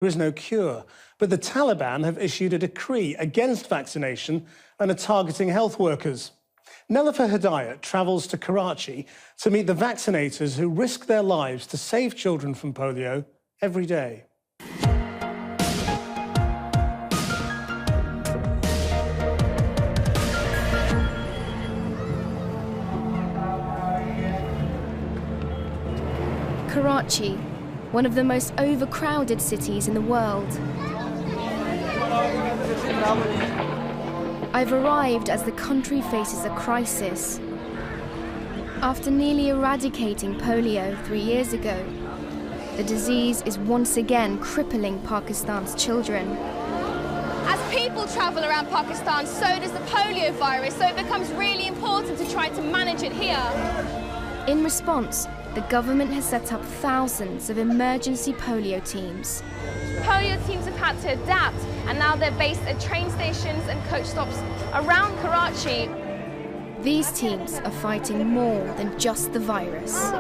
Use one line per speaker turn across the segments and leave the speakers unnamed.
There is no cure, but the Taliban have issued a decree against vaccination and are targeting health workers. Nelufar Hidayat travels to Karachi to meet the vaccinators who risk their lives to save children from polio every day.
Karachi, one of the most overcrowded cities in the world. I've arrived as the country faces a crisis. After nearly eradicating polio 3 years ago, the disease is once again crippling Pakistan's children.
As people travel around Pakistan, so does the polio virus, so it becomes really important to try to manage it here.
In response, the government has set up thousands of emergency polio teams.
Polio teams have had to adapt, and now they're based at train stations and coach stops around Karachi.
These teams are fighting more than just the virus.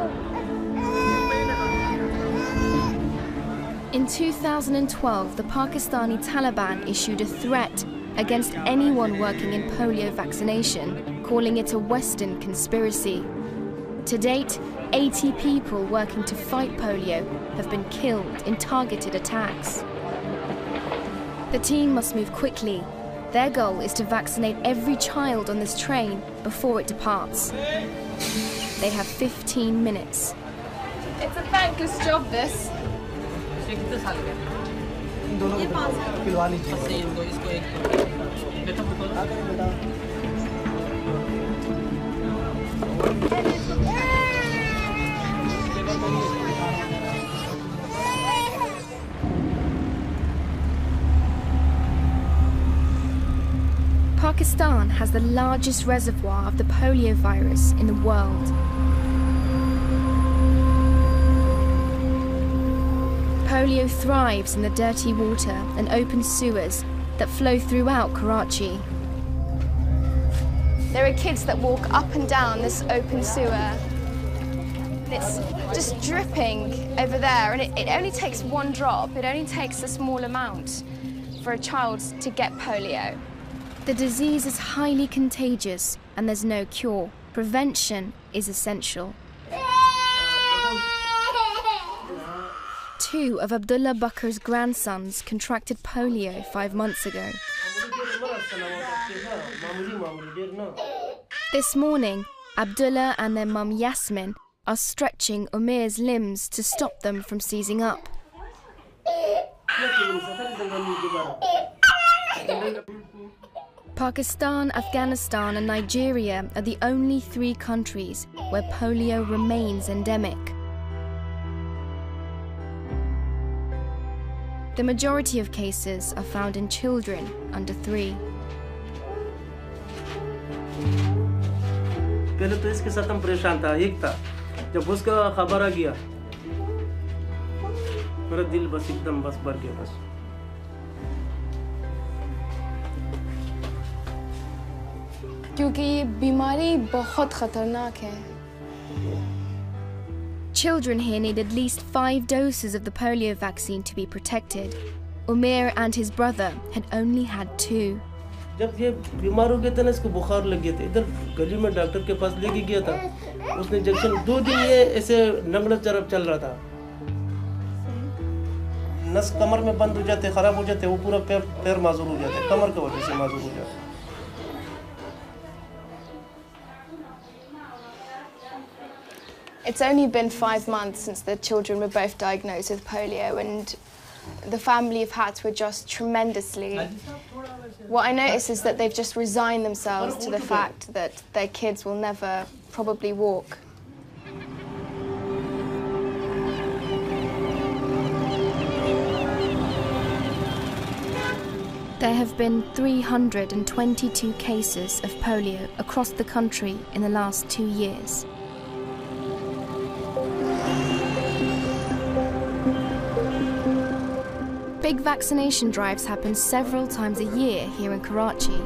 In 2012, the Pakistani Taliban issued a threat against anyone working in polio vaccination, calling it a Western conspiracy. To date, 80 people working to fight polio have been killed in targeted attacks. The team must move quickly. Their goal is to vaccinate every child on this train before it departs. They have 15 minutes.
It's a thankless job, this.
Pakistan has the largest reservoir of the polio virus in the world. Polio thrives in the dirty water and open sewers that flow throughout Karachi.
There are kids that walk up and down this open sewer. It's just dripping over there, and it only takes one drop. It only takes a small amount for a child to get polio.
The disease is highly contagious and there's no cure. Prevention is essential. 2 of Abdullah Bakar's grandsons contracted polio 5 months ago. This morning, Abdullah and their mum Yasmin are stretching Umair's limbs to stop them from seizing up. Pakistan, Afghanistan and Nigeria are the only 3 countries where polio remains endemic. The majority of cases are found in children under 3.
पहले तो इसके साथ हम परेशान था, एक था जब उसका खबर आ गया मेरा दिल बस एकदम बस भर गया बस.
क्योंकि ये बीमारी बहुत खतरनाक है.
Children here need at least 5 doses of the polio vaccine to be protected. Umair and his brother had only had 2.
जब ये बीमार हो गया था ना, इसको बुखार लग गया था, इधर गली में डॉक्टर के पास लेके गया था, उसने इंजेक्शन 2 दिन ये ऐसे नंगड़ चरब चल रहा था. नस कमर में बंद हो जाते, खराब हो जाते, वो पूरा पैर माजूर हो जाते, कमर की वजह से माजूर हो जाते.
It's only been 5 months since the children were both diagnosed with polio, and the family have had to adjust tremendously. What I notice is that they've just resigned themselves to the fact that their kids will never probably walk.
There have been 322 cases of polio across the country in the last 2 years. Big vaccination drives happen several times a year here in Karachi.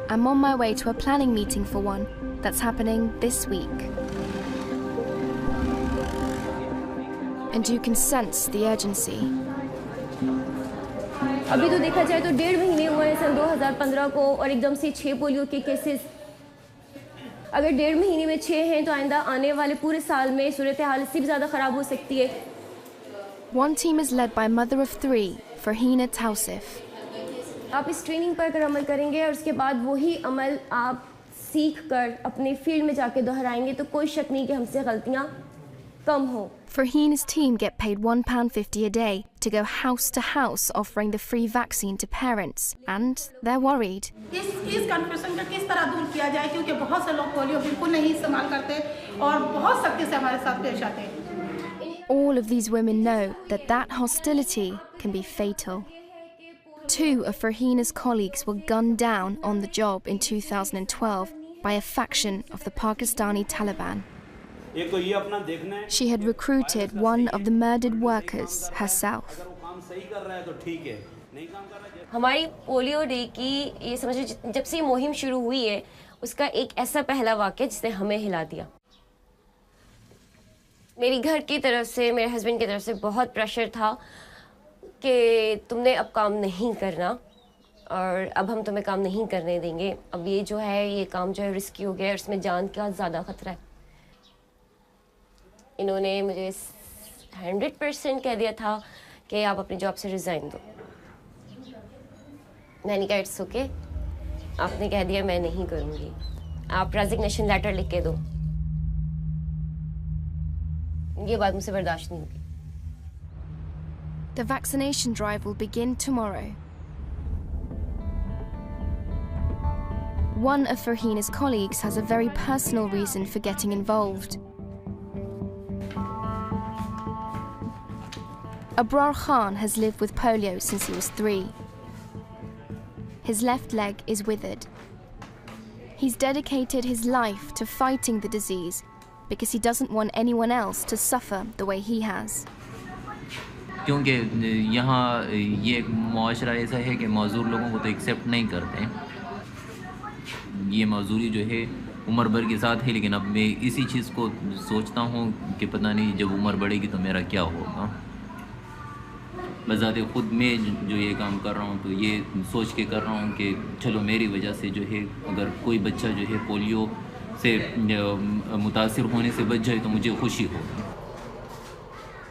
I'm on my way to a planning meeting for one that's happening this week. And you can sense the urgency.
अभी तो देखा जाए तो 1.5 महीने हुए हैं सन 2015 को और एकदम से 6 पोलियो के केसेस। अगर 1.5 महीने में 6 हैं तो आइंदा आने वाले पूरे साल में सूरत हाल इससे भी ज़्यादा ख़राब हो सकती है।
One team is led by mother of 3, Farhina Tausif.
आप इस ट्रेनिंग पर अगर अमल करेंगे और उसके बाद वही अमल आप सीख कर अपने फील्ड में जाके दोहराएंगे तो कोई शक नहीं कि हमसे गलतियाँ कम हो।
Farhina's team get paid £1.50 a day to go house to house offering the free vaccine to parents, and they're worried.
इस कन्फ्यूजन का किस तरह दूर किया जाए, क्योंकि बहुत से लोग पोलियो बिल्कुल नहीं इस्तेमाल करते और बहुत सख्ती से हमारे साथ पेश आते हैं।
All of these women know that hostility can be fatal. 2 of Farhina's colleagues were gunned down on the job in 2012 by a faction of the Pakistani Taliban. She had recruited one of the murdered workers herself.
हमारी polio day की ये समझो जब से ये मुहिम शुरू हुई है उसका एक ऐसा पहला वाक़या जिसने हमें हिला दिया। मेरी घर की तरफ से, मेरे हस्बैंड की तरफ से बहुत प्रेशर था कि तुमने अब काम नहीं करना और अब हम तुम्हें काम नहीं करने देंगे। अब ये जो है ये काम जो है रिस्की हो गया है और इसमें जान का ज़्यादा ख़तरा है। इन्होंने मुझे 100% कह दिया था कि आप अपनी जॉब से रिज़ाइन दो। मैंने कहा इट्स ओके, आपने कह दिया मैं नहीं करूँगी, आप रेजिग्नेशन लेटर लिख के दो। ये बात मुझसे बर्दाश्त नहीं होगी।
The vaccination drive will begin tomorrow. One of Farhina's colleagues has a very personal reason for getting involved. Abrar Khan has lived with polio since he was 3. His left leg is withered. He's dedicated his life to fighting the disease because he doesn't want anyone else to suffer the way he has.
क्योंकि यहाँ ये एक मुआशरा ऐसा है कि मज़दूर लोगों को तो एक्सेप्ट नहीं करते। ये मज़दूरी जो है उम्र भर के साथ है, लेकिन अब मैं इसी चीज़ को सोचता हूँ कि पता नहीं जब उम्र बढ़ेगी तो मेरा क्या होगा। बज़ाते ख़ुद मैं जो ये काम कर रहा हूँ तो ये सोच के कर रहा हूँ कि चलो मेरी वजह से जो है अगर कोई बच्चा जो है पोलियो से मुतासिर होने से बच जाए तो मुझे खुशी होगी।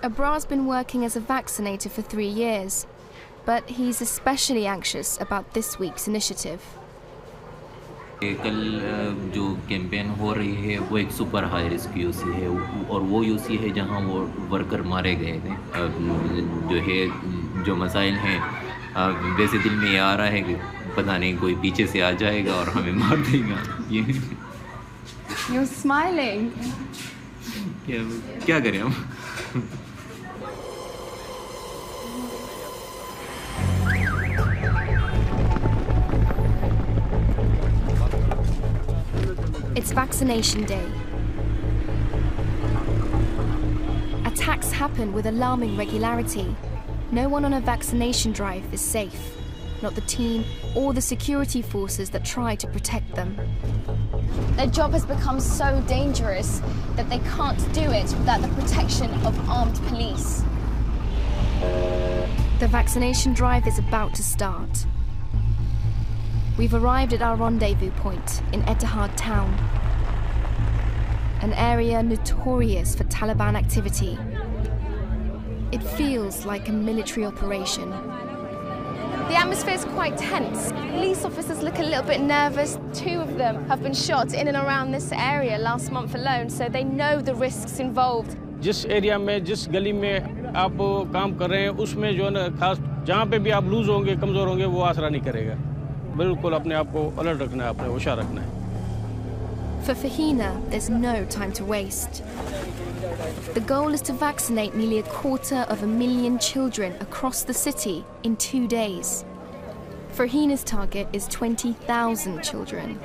Abrar's been working as a vaccinator for 3 years, but he's especially anxious about this week's initiative.
कल जो कैंपेन हो रही है वो एक सुपर हाई रिस्क यूसी है और वो यूसी है जहां वो वर्कर मारे गए थे। जो है जो मसाइल हैं वैसे दिल में ये आ रहा है कि पता नहीं कोई पीछे से आ जाएगा और हमें मार देगा। ये
You're smiling.
क्या करें हम?
It's vaccination day. Attacks happen with alarming regularity. No one on a vaccination drive is safe. Not the team or the security forces that try to protect them.
Their job has become so dangerous that they can't do it without the protection of armed police.
The vaccination drive is about to start. We've arrived at our rendezvous point in Etihad town, an area notorious for Taliban activity. It feels like a military operation.
The atmosphere is quite tense. Police officers look a little bit nervous. 2 of them have been shot in and around this area last month alone, so they know the risks involved.
जिस area में, जिस गली में आप काम कर रहे हैं उसमें जो है ना खास जहाँ पे भी आप लूज होंगे, कमज़ोर होंगे, वो आसरा नहीं करेगा। बिल्कुल अपने आप को अलर्ट रखना है, अपने होशियार रखना है।
For Farhina, there's no time to waste. The goal is to vaccinate nearly 250,000 children across the city in 2 days. Farhina's target is 20,000 children.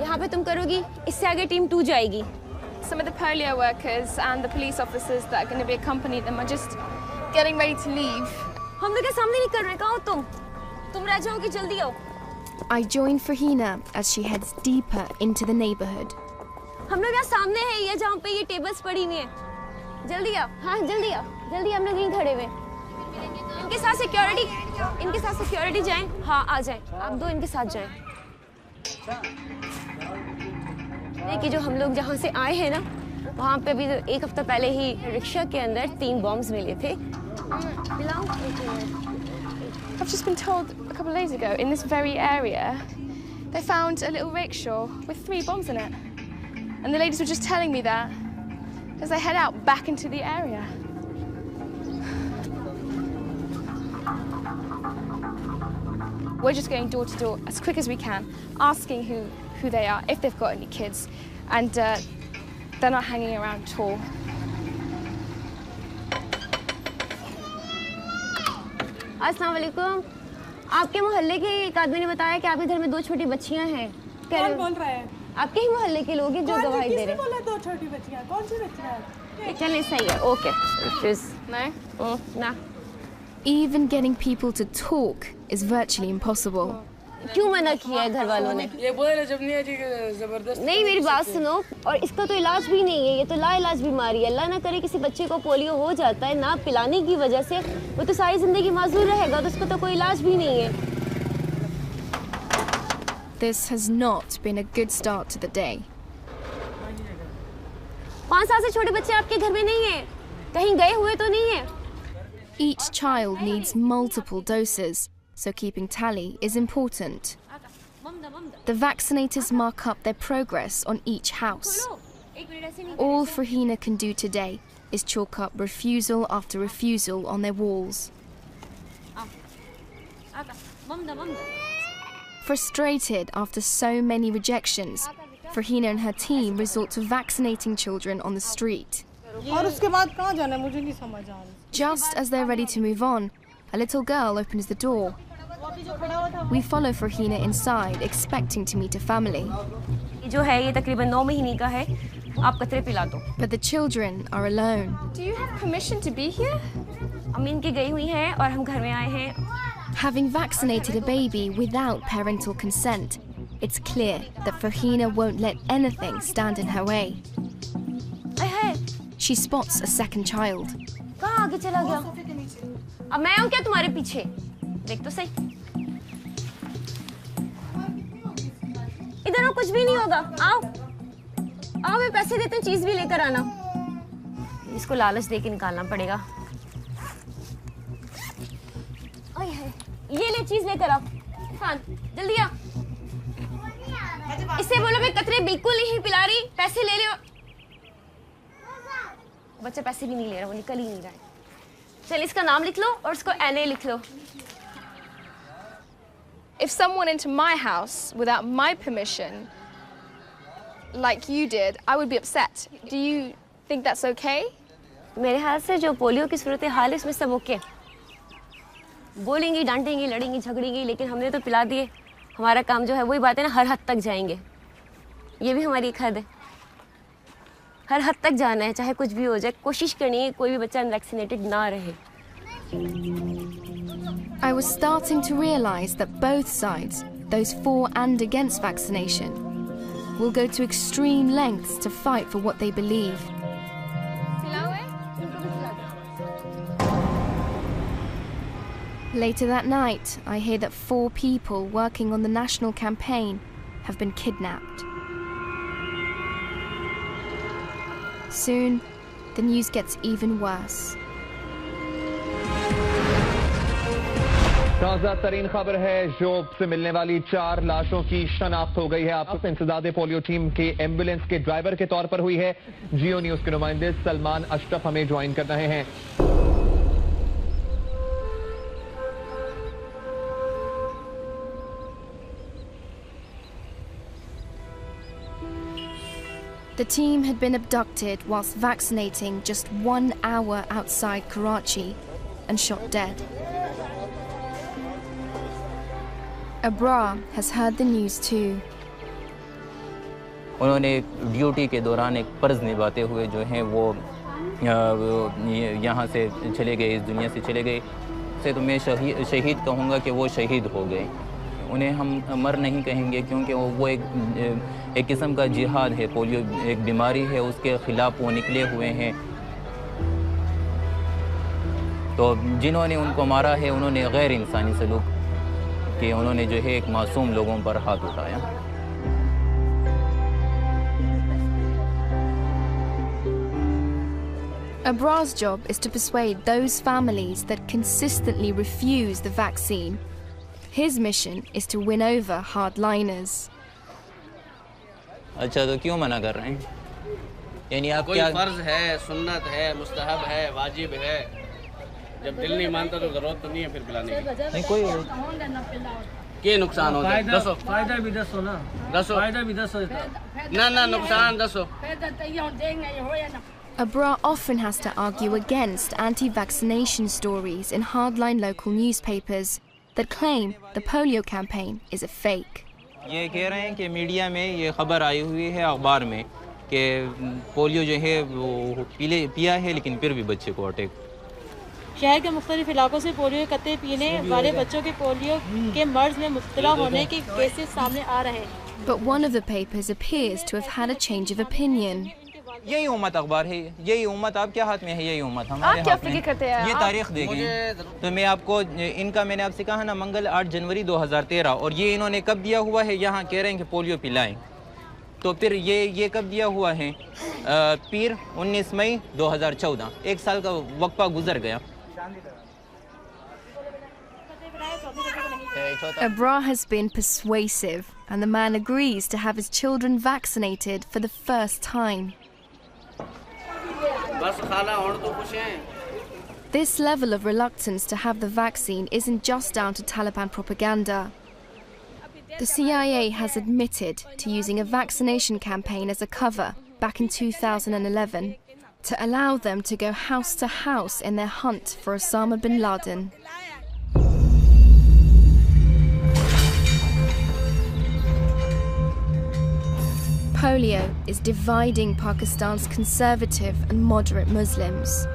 यहाँ पे तुम करोगी, इससे आगे टीम 2 जाएगी।
Some of the polio workers and the police officers that are going to be accompanying them are just getting ready to leave.
हम लोग के सामने नहीं कर रहे, कहाँ हो तुम रह जाओगी, जल्दी आओ।
I join Farhina as she heads deeper into the neighborhood.
हम लोग यहाँ सामने हैं, ये जहाँ पे ये टेबल्स पड़ी हुई हैं। जल्दी आओ, हाँ जल्दी आओ, जल्दी हम लोग यहीं खड़े हुए। इनके साथ सिक्योरिटी जाएं। हाँ आ जाएं, आप दो इनके साथ जाएं। कि जो हम लोग जहाँ से आए हैं ना, वहाँ पे अभी 1 हफ्ता पहले ही रिक्शा के अंदर 3 बॉम्ब्स मिले थे।
I've just been told a couple of days ago in this very area they found a little rickshaw with 3 bombs in it. And the ladies were just telling me that as they head out back into the area. We're just going door to door as quick as we can, asking who they are, if they've got any kids, and they're not hanging around at all.
अस्सलाम वालेकुम। आपके मोहल्ले के एक आदमी ने बताया कि आपके घर में 2 छोटी बच्चियां हैं।
कौन बोल रहा है?
आपके ही मोहल्ले के लोग हैं जो गवाही दे रहे हैं।
बोला 2 छोटी बच्चियां? कौन सी बच्चियां?
चलिए सही है, ओके।
No?
ना।
Even getting people to talk is virtually impossible.
क्यों मना किया है घर वालों ने?
ये बोले जब नहीं आजी जबरदस्त।
नहीं, मेरी बात सुनो। और इसका तो इलाज भी नहीं है, ये तो लाइलाज बीमारी है। अल्लाह ना करे किसी बच्चे को पोलियो हो जाता है, ना पिलाने की वजह से वो तो सारी जिंदगी माजूर रहेगा, तो उसको तो कोई इलाज भी नहीं है।
This has not been a good start to the day.
5 साल से छोटे बच्चे आपके घर में नहीं है, कहीं गए हुए तो नहीं है?
Each child needs multiple doses, so keeping tally is important. The vaccinators mark up their progress on each house. All Farhina can do today is chalk up refusal after refusal on their walls. Frustrated after so many rejections, Farhina and her team resort to vaccinating children on the street.
और उसके बाद कहाँ जाना है मुझे नहीं समझ आ रहा।
Just as they're ready to move on, a little girl opens the door. We follow Farhina inside, expecting to meet a family.
जो है ये तकरीबन 9 महीने का है, आप कतरे पिला दो।
But the children are alone.
Do you have permission to be here?
अम्मी इनकी गई हुई हैं और हम घर में आए हैं।
Having vaccinated a baby without parental consent, it's clear that Farhina won't let anything stand in her way. She spots a second child.
कहाँ आगे चला गया? अब मैं हूँ क्या तुम्हारे पीछे? देख तो सही। इधर आओ, कुछ भी नहीं होगा। आओ, आओ, मैं पैसे देती हूँ, चीज भी लेकर आना। इसको लालच दे के निकालना पड़ेगा। ये ले, चीज लेकर आओ। हाँ, जल्दी आ। इससे बोलो मैं कतरे बिल्कुल नहीं पिला रही, पैसे ले लो। बच्चा पैसे भी नहीं ले रहा, वो निकल ही नहीं रहा है। चल इसका नाम लिख लो और उसको NA लिख लो।
If someone into my house without my permission, like you did, I would be upset. Do you think that's okay?
मेरे ख्याल से जो पोलियो की सूरत हाल है उसमें सब ओके। बोलेंगी, डांटेंगी, लड़ेंगी, झगड़ेंगी, लेकिन हमने तो पिला दिए। हमारा काम जो है वही बात है ना, हर हद तक जाएंगे। ये भी हमारी एक हद है, हर हद तक जाना है, चाहे कुछ भी हो जाए। कोशिश करनी है कोई भी बच्चा अनवैक्सीनेटेड ना रहे।
I was starting to realize that both sides, those for and against vaccination, will go to extreme lengths to fight for what they believe. Later that night, I hear that 4 people working on the national campaign have been kidnapped. Soon, the news gets even worse.
ताज़ा तरीन खबर है, जोब से मिलने वाली 4 लाशों की शनाख्त हो गई है। आपको इंसदादे पोलियो टीम के एम्बुलेंस के ड्राइवर के तौर पर हुई है। जियो न्यूज के नुमाइंदे सलमान अशरफ हमें ज्वाइन कर रहे हैं।
The team had been abducted whilst vaccinating just 1 hour outside Karachi and shot dead. Abrar has heard the news too.
उन्होंने ड्यूटी के दौरान एक फ़र्ज़ निभाते हुए जो हैं वो यहाँ से चले गए, इस दुनिया से चले गए। से तो मैं शहीद कहूँगा कि वो शहीद हो गए। उन्हें हम मर नहीं कहेंगे, क्योंकि वो एक किस्म का जिहाद है। पोलियो एक बीमारी है, उसके ख़िलाफ़ वो निकले हुए हैं। तो जिन्होंने उनको मारा है उन्होंने गैर इंसानी सलूक कि उन्होंने जो है एक मासूम लोगों पर हाथ उठाया।
Abra's job is to persuade those families that consistently refuse the vaccine. His mission is to win over hardliners.
अच्छा तो क्यों मना कर रहे हैं? यानी आप
कोई
क्या
फर्ज है, सुन्नत है, मुस्तहब है, वाजिब है। जब दिल नहीं मानता तो जरूरत तो नहीं है फिर पिलाने की।
नहीं कोई
क्या नुकसान होता है? दसो
फायदा भी दसो ना,
दसो
फायदा भी दसो
ना नुकसान दसो।
Abra often has to argue against anti-vaccination stories in hardline local newspapers that claim the polio campaign is a fake.
ये कह रहे हैं कि मीडिया में ये खबर आई हुई है अखबार में कि पोलियो जो है वो पिया है लेकिन फिर भी बच्चे को अटैक।
शहर के मुख्तलिफ इलाकों से पोलियो के कत्ते पीने वाले बच्चों के पोलियो के मर्ज में मुब्तला होने के केसेस सामने आ रहे हैं।
But one of the papers appears to have had a change of opinion.
यही उम्मत अखबार है, यही उम्मत आपके हाथ में है, यही उम्मत हमारे हाथ में है। ये तारीख देखें तो मैं आपको इनका मैंने आपसे कहा ना मंगल 8 जनवरी 2013 और ये इन्होंने कब दिया हुआ है, यहाँ कह रहे हैं कि पोलियो पिलाएं। तो फिर ये कब दिया हुआ है? पीर 19 मई 2014, 1 साल का वक्फा गुजर गया।
Abra has been persuasive and the man agrees to have his children vaccinated for the first time. This level of reluctance to have the vaccine isn't just down to Taliban propaganda. The CIA has admitted to using a vaccination campaign as a cover back in 2011 to allow them to go house to house in their hunt for Osama bin Laden. Polio is dividing Pakistan's conservative and moderate Muslims.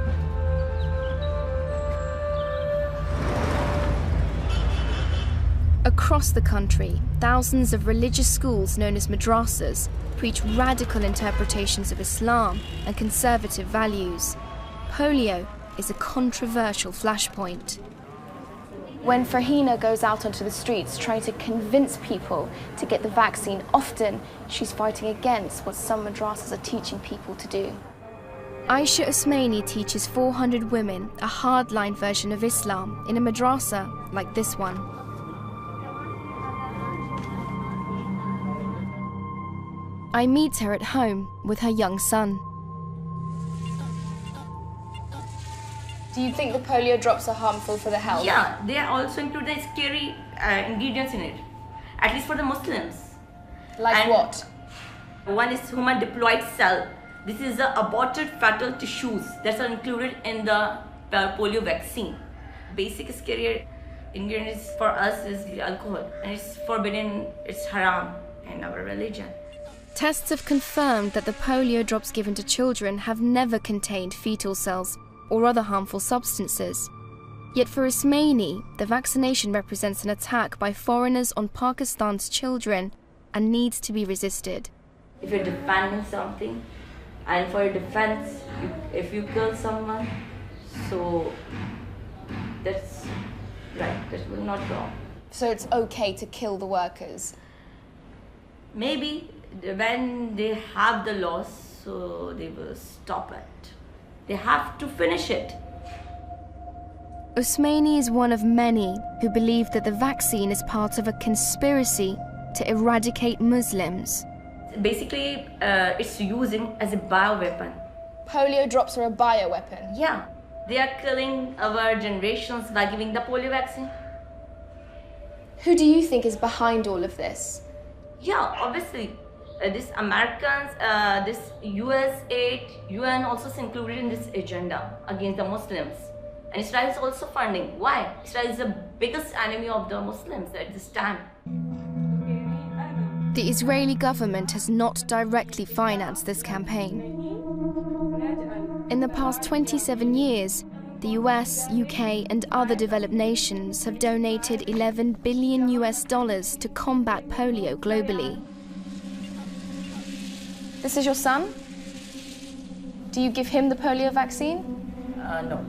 Across the country, thousands of religious schools known as madrasas preach radical interpretations of Islam and conservative values. Polio is a controversial flashpoint.
When Farhina goes out onto the streets trying to convince people to get the vaccine, often she's fighting against what some madrasas are teaching people to do.
Aisha Usmani teaches 400 women a hardline version of Islam in a madrasa like this one. I meet her at home with her young son.
Do you think the polio drops are harmful for the health?
Yeah, they are also include the scary ingredients in it, at least for the Muslims.
Like what?
One is human diploid cell. This is the aborted fetal tissues that are included in the polio vaccine. Basic scary ingredients for us is alcohol, and it's forbidden, it's haram in our religion.
Tests have confirmed that the polio drops given to children have never contained fetal cells or other harmful substances. Yet for Usmani, the vaccination represents an attack by foreigners on Pakistan's children and needs to be resisted.
If you're defending something, and for your defense, if you kill someone, so that's right, that will not go.
So it's okay to kill the workers?
Maybe when they have the laws, so they will stop it. They have to finish it.
Usmani is one of many who believe that the vaccine is part of a conspiracy to eradicate Muslims.
Basically, it's using as a bioweapon.
Polio drops are a bioweapon?
Yeah. They are killing our generations by giving the polio vaccine.
Who do you think is behind all of this?
Yeah, obviously. This Americans, this US aid, UN also is included in this agenda against the Muslims. And Israel is also funding. Why? Israel is the biggest enemy of the Muslims at this time.
The Israeli government has not directly financed this campaign. In the past 27 years, the US, UK and other developed nations have donated $11 billion to combat polio globally.
This is your son? Do you give him the polio vaccine?
No.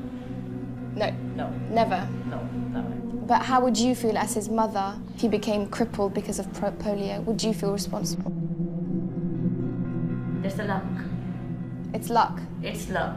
No.
No.
Never?
No, never.
But how would you feel as his mother if he became crippled because of polio? Would you feel responsible?
It's a luck.
It's luck.
It's luck.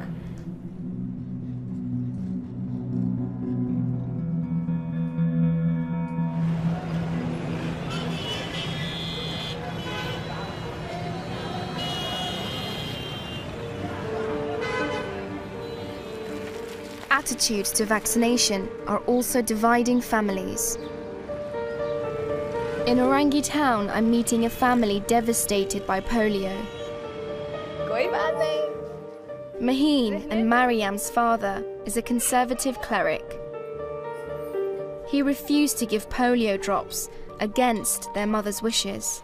Attitudes to vaccination are also dividing families. In Orangi town, I'm meeting a family devastated by polio. Maheen and Mariam's father is a conservative cleric. He refused to give polio drops against their mother's wishes.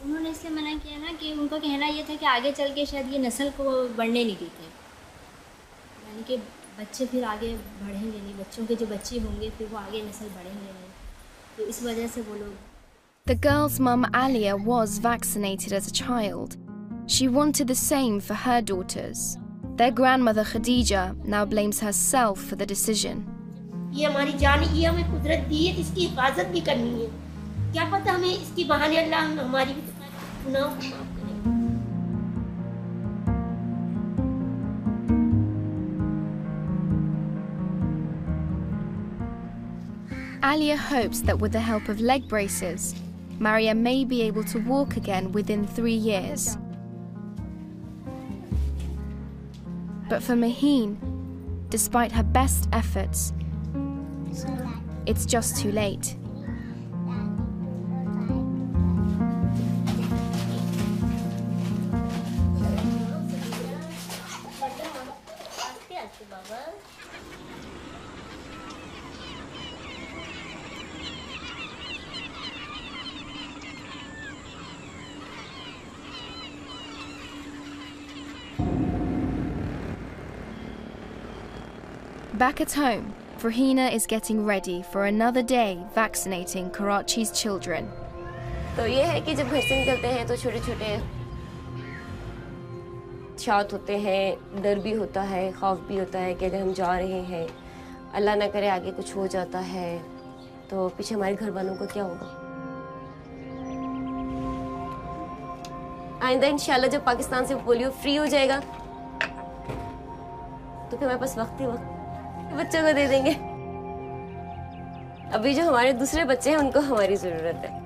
उन्होंने इसलिए मना किया ना कि उनका कहना ये था कि आगे चल के शायद ये नस्ल को बढ़ने नहीं देते, यानी कि बच्चे फिर आगे बढ़ेंगे नहीं, बच्चों के जो बच्चे होंगे फिर वो आगे नस्ल बढ़ेंगे नहीं, तो इस वजह से वो लोग.
The girl's mum Alia was vaccinated as a child. She wanted the same for her daughters. Their grandmother Khadija now blames herself for the decision.
ये हमारी जान, ये हमें कुदरत दी है, इसकी हिफाजत भी करनी है. क्या पता हमें इसकी बहाने अल्लाह हमारी गुनाह माफ करे.
Alia hopes that with the help of leg braces, Maria may be able to walk again within 3 years. But for Maheen, despite her best efforts, it's just too late. Back at home, Farhina is getting ready for another day vaccinating Karachi's children.
तो ये है कि जब घर से निकलते हैं तो छोटे छोटे शॉट होते हैं, डर भी होता है, खौफ भी होता है कि अगर हम जा रहे हैं, अल्लाह ना करे आगे कुछ हो जाता है तो पीछे हमारे घर वालों को क्या होगा. आइंदा इंशाल्लाह जब पाकिस्तान से पोलियो फ्री हो जाएगा तो फिर हमारे पास वक्त ही वक्त बच्चों को दे देंगे. अभी जो हमारे दूसरे बच्चे हैं उनको हमारी ज़रूरत है.